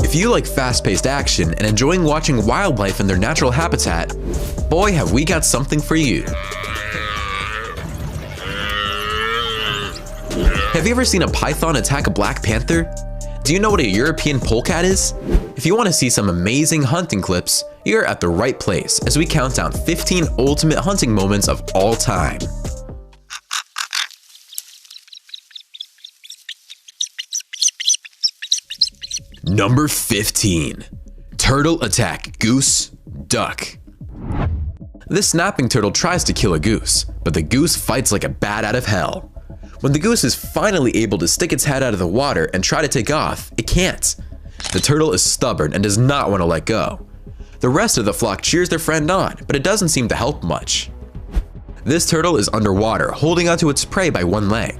If you like fast-paced action and enjoying watching wildlife in their natural habitat, boy have we got something for you. Have you ever seen a python attack a black panther? Do you know what a European polecat is? If you want to see some amazing hunting clips, you're at the right place as we count down 15 ultimate hunting moments of all time. Number 15. Turtle attack goose, duck. This snapping turtle tries to kill a goose, but the goose fights like a bat out of hell. When the goose is finally able to stick its head out of the water and try to take off, it can't. The turtle is stubborn and does not want to let go. The rest of the flock cheers their friend on, but it doesn't seem to help much. This turtle is underwater, holding onto its prey by one leg.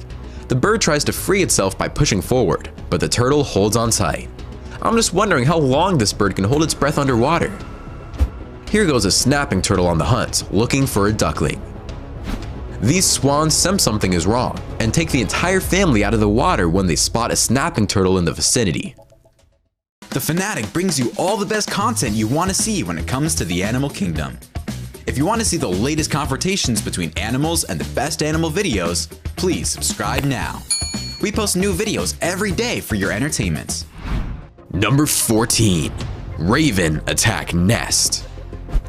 The bird tries to free itself by pushing forward, but the turtle holds on tight. I'm just wondering how long this bird can hold its breath underwater. Here goes a snapping turtle on the hunt, looking for a duckling. These swans sense something is wrong and take the entire family out of the water when they spot a snapping turtle in the vicinity. The Fanatic brings you all the best content you want to see when it comes to the animal kingdom. If you want to see the latest confrontations between animals and the best animal videos, please subscribe now. We post new videos every day for your entertainment. Number 14. Raven attack nest.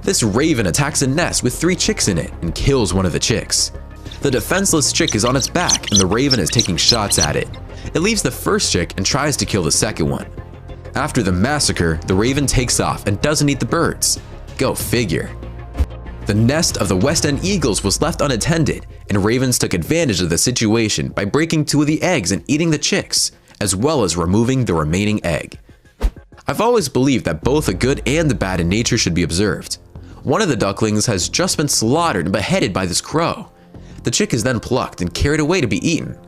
This raven attacks a nest with 3 chicks in it and kills one of the chicks. The defenseless chick is on its back and the raven is taking shots at it. It leaves the first chick and tries to kill the second one. After the massacre, the raven takes off and doesn't eat the birds. Go figure. The nest of the West End eagles was left unattended, and ravens took advantage of the situation by breaking 2 of the eggs and eating the chicks, as well as removing the remaining egg. I've always believed that both the good and the bad in nature should be observed. One of the ducklings has just been slaughtered and beheaded by this crow. The chick is then plucked and carried away to be eaten.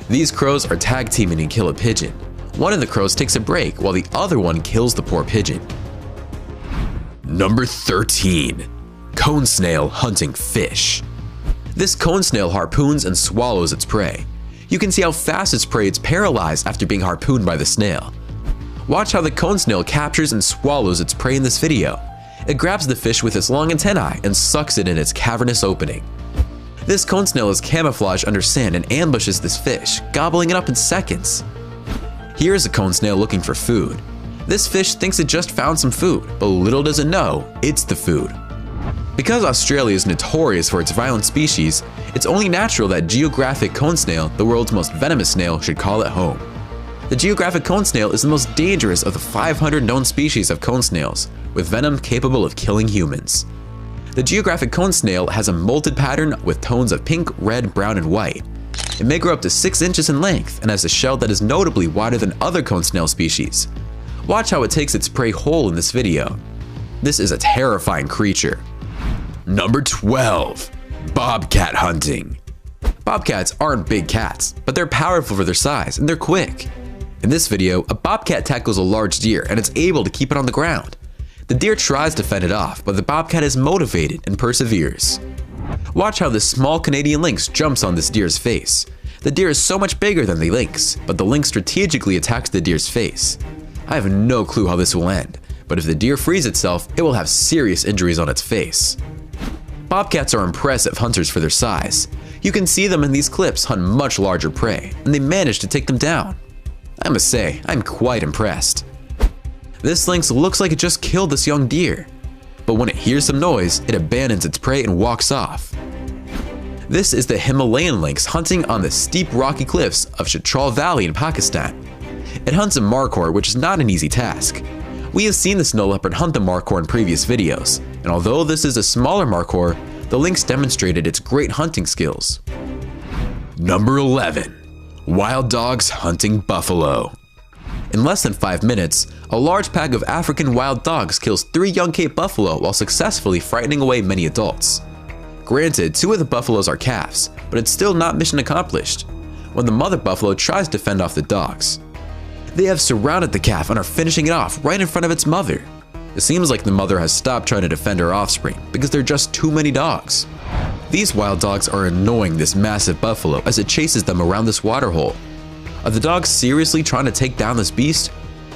These crows are tag teaming and kill a pigeon. One of the crows takes a break while the other one kills the poor pigeon. Number 13. Cone snail hunting fish. This cone snail harpoons and swallows its prey. You can see how fast its prey is paralyzed after being harpooned by the snail. Watch how the cone snail captures and swallows its prey in this video. It grabs the fish with its long antennae and sucks it in its cavernous opening. This cone snail is camouflaged under sand and ambushes this fish, gobbling it up in seconds. Here is a cone snail looking for food. This fish thinks it just found some food, but little does it know, it's the food. Because Australia is notorious for its violent species, it's only natural that geographic cone snail, the world's most venomous snail, should call it home. The geographic cone snail is the most dangerous of the 500 known species of cone snails, with venom capable of killing humans. The geographic cone snail has a molted pattern with tones of pink, red, brown, and white. It may grow up to 6 inches in length and has a shell that is notably wider than other cone snail species. Watch how it takes its prey whole in this video. This is a terrifying creature. Number 12. Bobcat hunting. Bobcats aren't big cats, but they're powerful for their size and they're quick. In this video, a bobcat tackles a large deer and it's able to keep it on the ground. The deer tries to fend it off, but the bobcat is motivated and perseveres. Watch how this small Canadian lynx jumps on this deer's face. The deer is so much bigger than the lynx, but the lynx strategically attacks the deer's face. I have no clue how this will end, but if the deer frees itself, it will have serious injuries on its face. Bobcats are impressive hunters for their size. You can see them in these clips hunt much larger prey, and they manage to take them down. I must say, I'm quite impressed. This lynx looks like it just killed this young deer, but when it hears some noise, it abandons its prey and walks off. This is the Himalayan lynx hunting on the steep rocky cliffs of Chitral Valley in Pakistan. It hunts a markhor, which is not an easy task. We have seen the snow leopard hunt the markhor in previous videos, and although this is a smaller markhor, the lynx demonstrated its great hunting skills. Number 11. Wild dogs hunting buffalo. In less than 5 minutes, a large pack of African wild dogs kills 3 young Cape buffalo while successfully frightening away many adults. Granted, 2 of the buffaloes are calves, but it's still not mission accomplished, when the mother buffalo tries to fend off the dogs. They have surrounded the calf and are finishing it off right in front of its mother. It seems like the mother has stopped trying to defend her offspring because there are just too many dogs. These wild dogs are annoying this massive buffalo as it chases them around this waterhole. Are the dogs seriously trying to take down this beast?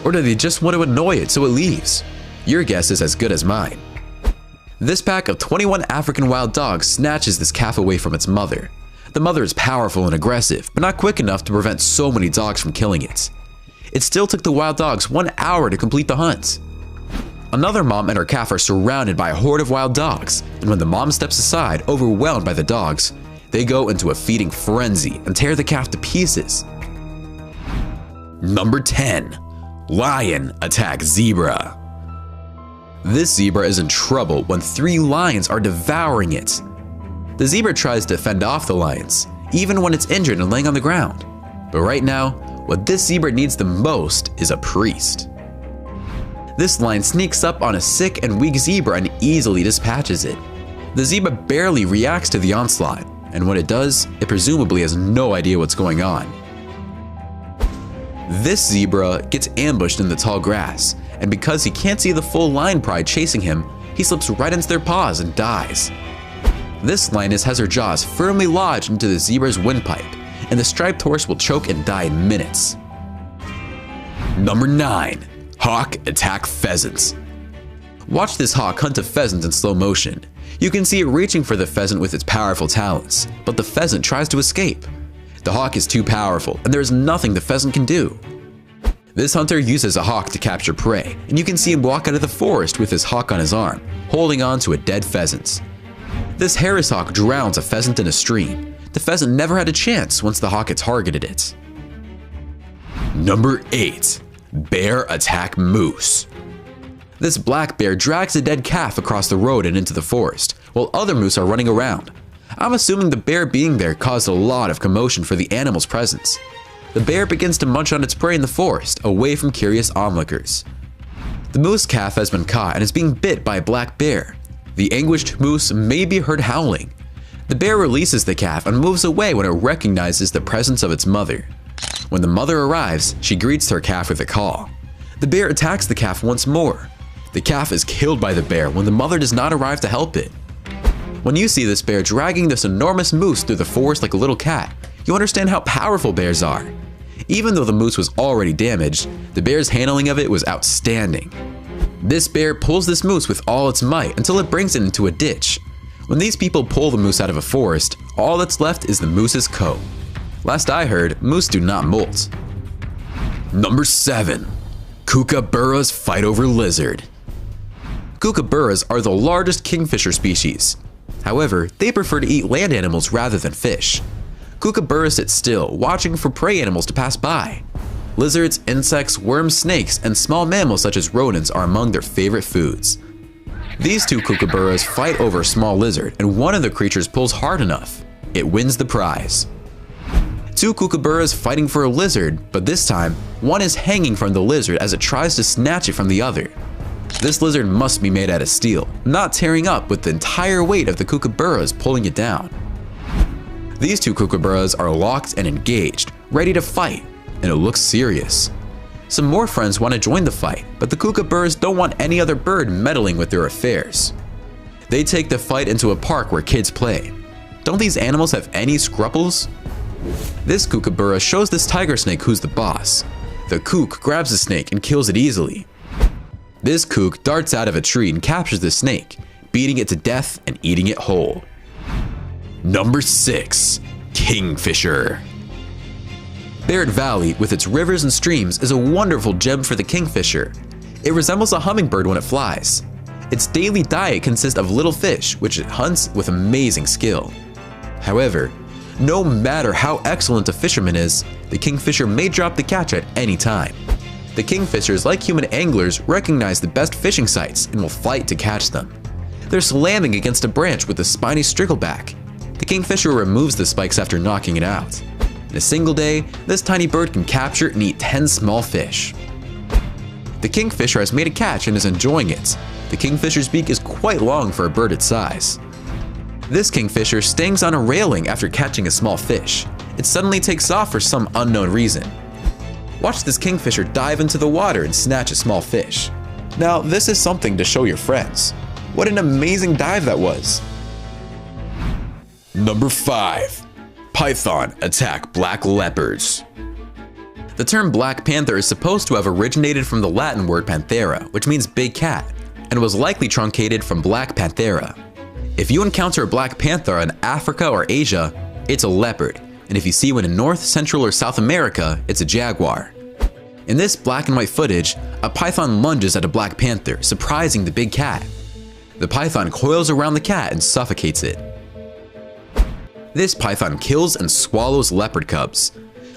Or do they just want to annoy it so it leaves? Your guess is as good as mine. This pack of 21 African wild dogs snatches this calf away from its mother. The mother is powerful and aggressive, but not quick enough to prevent so many dogs from killing it. It still took the wild dogs 1 hour to complete the hunt. Another mom and her calf are surrounded by a horde of wild dogs, and when the mom steps aside, overwhelmed by the dogs, they go into a feeding frenzy and tear the calf to pieces. Number 10. Lion attacks zebra. This zebra is in trouble when 3 lions are devouring it. The zebra tries to fend off the lions, even when it's injured and laying on the ground. But right now, what this zebra needs the most is a priest. This lion sneaks up on a sick and weak zebra and easily dispatches it. The zebra barely reacts to the onslaught, and when it does, it presumably has no idea what's going on. This zebra gets ambushed in the tall grass, and because he can't see the full lion pride chasing him, he slips right into their paws and dies. This lioness has her jaws firmly lodged into the zebra's windpipe, and the striped horse will choke and die in minutes. Number 9. Hawk attack pheasants. Watch this hawk hunt a pheasant in slow motion. You can see it reaching for the pheasant with its powerful talons, but the pheasant tries to escape. The hawk is too powerful, and there is nothing the pheasant can do. This hunter uses a hawk to capture prey, and you can see him walk out of the forest with his hawk on his arm, holding on to a dead pheasant. This Harris hawk drowns a pheasant in a stream. The pheasant never had a chance once the hawk had targeted it. Number 8. Bear attack moose. This black bear drags a dead calf across the road and into the forest, while other moose are running around. I'm assuming the bear being there caused a lot of commotion for the animal's presence. The bear begins to munch on its prey in the forest, away from curious onlookers. The moose calf has been caught and is being bit by a black bear. The anguished moose may be heard howling. The bear releases the calf and moves away when it recognizes the presence of its mother. When the mother arrives, she greets her calf with a call. The bear attacks the calf once more. The calf is killed by the bear when the mother does not arrive to help it. When you see this bear dragging this enormous moose through the forest like a little cat, you understand how powerful bears are. Even though the moose was already damaged, the bear's handling of it was outstanding. This bear pulls this moose with all its might until it brings it into a ditch. When these people pull the moose out of a forest, all that's left is the moose's coat. Last I heard, moose do not molt. Number 7. Kookaburras fight over lizard. Kookaburras are the largest kingfisher species. However, they prefer to eat land animals rather than fish. Kookaburras sit still, watching for prey animals to pass by. Lizards, insects, worms, snakes, and small mammals such as rodents are among their favorite foods. These 2 kookaburras fight over a small lizard, and one of the creatures pulls hard enough. It wins the prize. 2 kookaburras fighting for a lizard, but this time, one is hanging from the lizard as it tries to snatch it from the other. This lizard must be made out of steel, not tearing up with the entire weight of the kookaburras pulling it down. These 2 kookaburras are locked and engaged, ready to fight, and it looks serious. Some more friends want to join the fight, but the kookaburras don't want any other bird meddling with their affairs. They take the fight into a park where kids play. Don't these animals have any scruples? This kookaburra shows this tiger snake who's the boss. The kook grabs the snake and kills it easily. This kook darts out of a tree and captures the snake, beating it to death and eating it whole. Number 6. Kingfisher. Barrett Valley, with its rivers and streams, is a wonderful gem for the kingfisher. It resembles a hummingbird when it flies. Its daily diet consists of little fish, which it hunts with amazing skill. However, no matter how excellent a fisherman is, the kingfisher may drop the catch at any time. The kingfishers, like human anglers, recognize the best fishing sites and will fight to catch them. They're slamming against a branch with a spiny strickleback. The kingfisher removes the spikes after knocking it out. In a single day, this tiny bird can capture and eat 10 small fish. The kingfisher has made a catch and is enjoying it. The kingfisher's beak is quite long for a bird its size. This kingfisher stings on a railing after catching a small fish. It suddenly takes off for some unknown reason. Watch this kingfisher dive into the water and snatch a small fish. Now, this is something to show your friends. What an amazing dive that was! Number 5. Python attack black leopards. The term Black Panther is supposed to have originated from the Latin word panthera, which means big cat, and was likely truncated from Black Panthera. If you encounter a Black Panther in Africa or Asia, it's a leopard, and if you see one in North, Central, or South America, it's a jaguar. In this black and white footage, a python lunges at a Black Panther, surprising the big cat. The python coils around the cat and suffocates it. This python kills and swallows leopard cubs.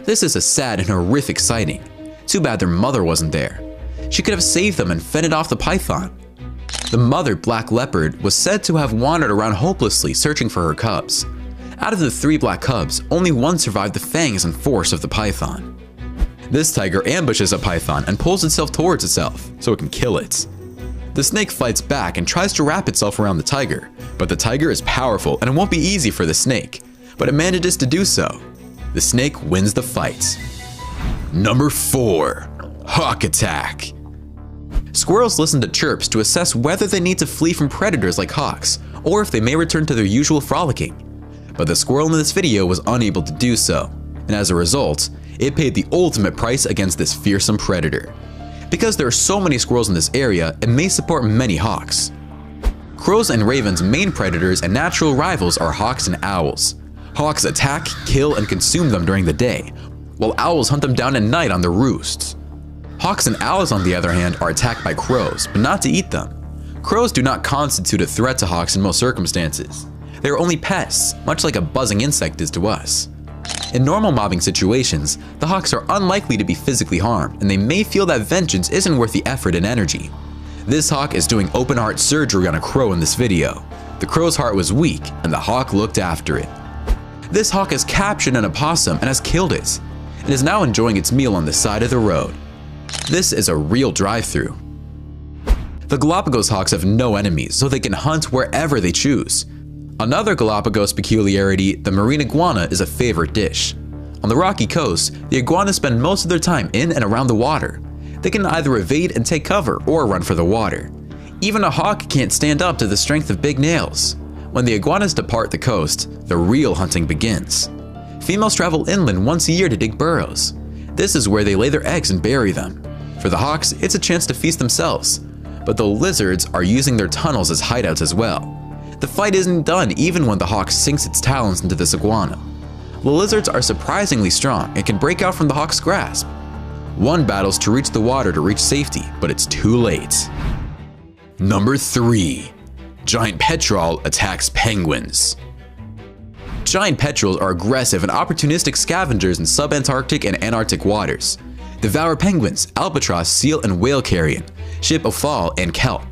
This is a sad and horrific sighting. Too bad their mother wasn't there. She could have saved them and fended off the python. The mother black leopard was said to have wandered around hopelessly searching for her cubs. Out of the 3 black cubs, only one survived the fangs and force of the python. This tiger ambushes a python and pulls itself towards itself so it can kill it. The snake fights back and tries to wrap itself around the tiger, but the tiger is powerful and it won't be easy for the snake, but it manages to do so. The snake wins the fight. Number 4. Hawk attack. Squirrels listen to chirps to assess whether they need to flee from predators like hawks, or if they may return to their usual frolicking. But the squirrel in this video was unable to do so, and as a result, it paid the ultimate price against this fearsome predator. Because there are so many squirrels in this area, it may support many hawks. Crows and ravens' main predators and natural rivals are hawks and owls. Hawks attack, kill, and consume them during the day, while owls hunt them down at night on their roosts. Hawks and owls, on the other hand, are attacked by crows, but not to eat them. Crows do not constitute a threat to hawks in most circumstances. They are only pests, much like a buzzing insect is to us. In normal mobbing situations, the hawks are unlikely to be physically harmed, and they may feel that vengeance isn't worth the effort and energy. This hawk is doing open heart surgery on a crow in this video. The crow's heart was weak, and the hawk looked after it. This hawk has captured an opossum and has killed it, and is now enjoying its meal on the side of the road. This is a real drive-through. The Galapagos hawks have no enemies, so they can hunt wherever they choose. Another Galapagos peculiarity, the marine iguana, is a favorite dish. On the rocky coast, the iguanas spend most of their time in and around the water. They can either evade and take cover or run for the water. Even a hawk can't stand up to the strength of big nails. When the iguanas depart the coast, the real hunting begins. Females travel inland once a year to dig burrows. This is where they lay their eggs and bury them. For the hawks, it's a chance to feast themselves. But the lizards are using their tunnels as hideouts as well. The fight isn't done even when the hawk sinks its talons into this iguana. The lizards are surprisingly strong and can break out from the hawk's grasp. One battles to reach the water to reach safety, but it's too late. Number 3. Giant petrel attacks penguins. Giant petrels are aggressive and opportunistic scavengers in subantarctic and Antarctic waters. Devour penguins, albatross, seal, and whale carrion, ship offal, and kelp.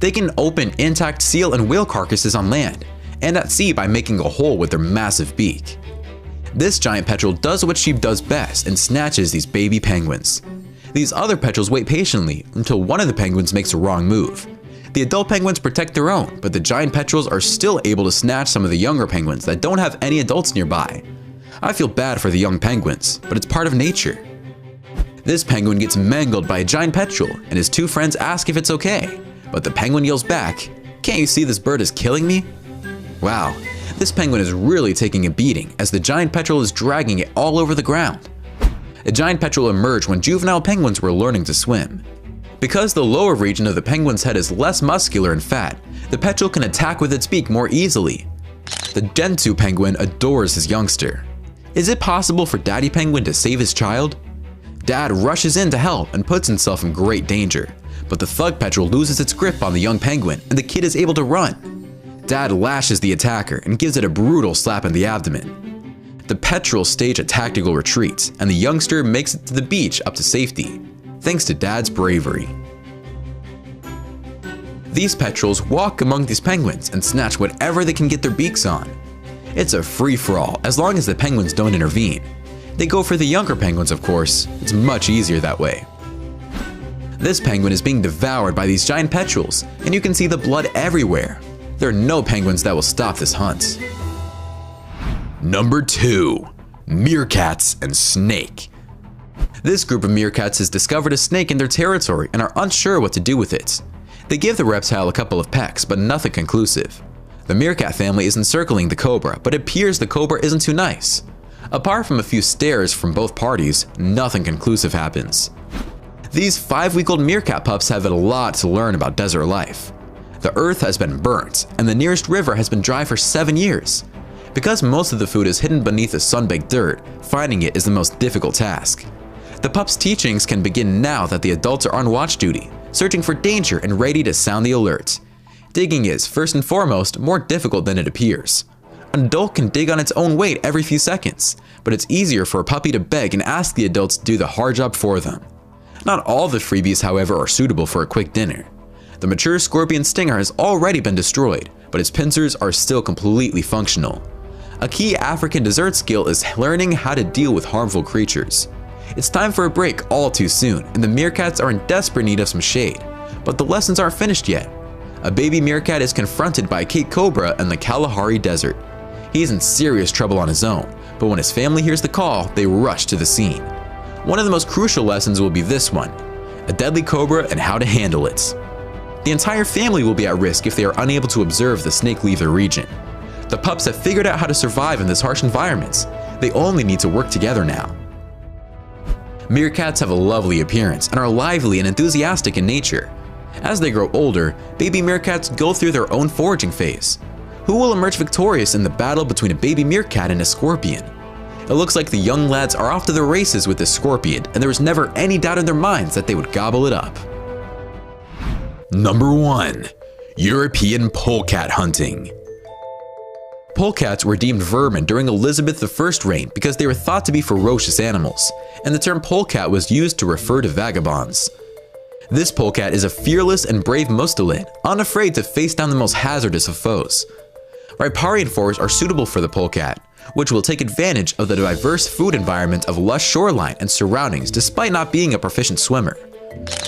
They can open intact seal and whale carcasses on land, and at sea by making a hole with their massive beak. This giant petrel does what she does best and snatches these baby penguins. These other petrels wait patiently until one of the penguins makes a wrong move. The adult penguins protect their own, but the giant petrels are still able to snatch some of the younger penguins that don't have any adults nearby. I feel bad for the young penguins, but it's part of nature. This penguin gets mangled by a giant petrel, and his 2 friends ask if it's okay. But the penguin yells back, "Can't you see this bird is killing me?" Wow, this penguin is really taking a beating as the giant petrel is dragging it all over the ground. A giant petrel emerged when juvenile penguins were learning to swim. Because the lower region of the penguin's head is less muscular and fat, the petrel can attack with its beak more easily. The Gentoo penguin adores his youngster. Is it possible for Daddy Penguin to save his child? Dad rushes in to help and puts himself in great danger. But the thug petrel loses its grip on the young penguin and the kid is able to run. Dad lashes the attacker and gives it a brutal slap in the abdomen. The petrel stage a tactical retreat and the youngster makes it to the beach up to safety, thanks to Dad's bravery. These petrels walk among these penguins and snatch whatever they can get their beaks on. It's a free-for-all as long as the penguins don't intervene. They go for the younger penguins, of course. It's much easier that way. This penguin is being devoured by these giant petrels, and you can see the blood everywhere. There are no penguins that will stop this hunt. Number 2. Meerkats and snake. This group of meerkats has discovered a snake in their territory and are unsure what to do with it. They give the reptile a couple of pecks, but nothing conclusive. The meerkat family is encircling the cobra, but it appears the cobra isn't too nice. Apart from a few stares from both parties, nothing conclusive happens. These 5-week-old meerkat pups have a lot to learn about desert life. The earth has been burnt, and the nearest river has been dry for 7 years. Because most of the food is hidden beneath the sun-baked dirt, finding it is the most difficult task. The pups' teachings can begin now that the adults are on watch duty, searching for danger and ready to sound the alert. Digging is, first and foremost, more difficult than it appears. An adult can dig on its own weight every few seconds, but it's easier for a puppy to beg and ask the adults to do the hard job for them. Not all the freebies, however, are suitable for a quick dinner. The mature scorpion stinger has already been destroyed, but its pincers are still completely functional. A key African dessert skill is learning how to deal with harmful creatures. It's time for a break all too soon, and the meerkats are in desperate need of some shade. But the lessons aren't finished yet. A baby meerkat is confronted by a Cape cobra in the Kalahari Desert. He's in serious trouble on his own, but when his family hears the call, they rush to the scene. One of the most crucial lessons will be this one: a deadly cobra and how to handle it. The entire family will be at risk if they are unable to observe the snake leave their region. The pups have figured out how to survive in this harsh environment. They only need to work together now. Meerkats have a lovely appearance and are lively and enthusiastic in nature. As they grow older, baby meerkats go through their own foraging phase. Who will emerge victorious in the battle between a baby meerkat and a scorpion? It looks like the young lads are off to the races with the scorpion, and there was never any doubt in their minds that they would gobble it up. Number 1. European polecat hunting. Polecats were deemed vermin during Elizabeth I's reign because they were thought to be ferocious animals, and the term polecat was used to refer to vagabonds. This polecat is a fearless and brave mustelid, unafraid to face down the most hazardous of foes. Riparian forests are suitable for the polecat, which will take advantage of the diverse food environment of lush shoreline and surroundings despite not being a proficient swimmer.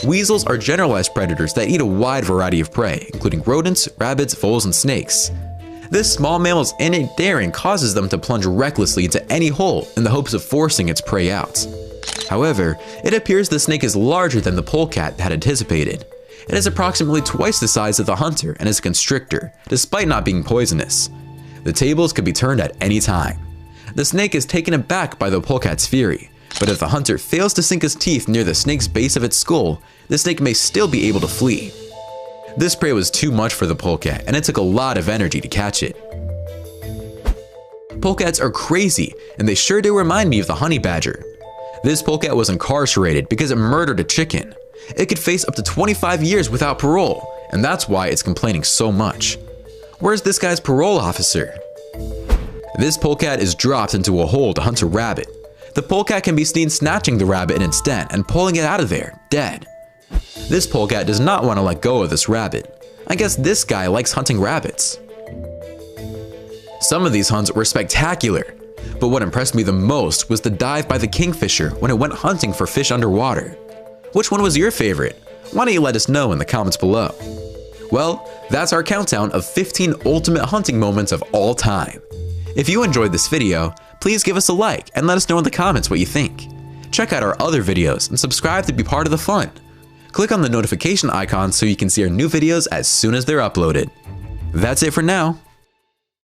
Weasels are generalized predators that eat a wide variety of prey, including rodents, rabbits, voles, and snakes. This small mammal's innate daring causes them to plunge recklessly into any hole in the hopes of forcing its prey out. However, it appears the snake is larger than the polecat had anticipated. It is approximately twice the size of the hunter and is a constrictor, despite not being poisonous. The tables could be turned at any time. The snake is taken aback by the polecat's fury, but if the hunter fails to sink his teeth near the snake's base of its skull, the snake may still be able to flee. This prey was too much for the polecat, and it took a lot of energy to catch it. Polecats are crazy, and they sure do remind me of the honey badger. This polecat was incarcerated because it murdered a chicken. It could face up to 25 years without parole, and that's why it's complaining so much. Where's this guy's parole officer? This polecat is dropped into a hole to hunt a rabbit. The polecat can be seen snatching the rabbit in its den and pulling it out of there, dead. This polecat does not want to let go of this rabbit. I guess this guy likes hunting rabbits. Some of these hunts were spectacular, but what impressed me the most was the dive by the kingfisher when it went hunting for fish underwater. Which one was your favorite? Why don't you let us know in the comments below? Well, that's our countdown of 15 ultimate hunting moments of all time. If you enjoyed this video, please give us a like and let us know in the comments what you think. Check out our other videos and subscribe to be part of the fun. Click on the notification icon so you can see our new videos as soon as they're uploaded. That's it for now.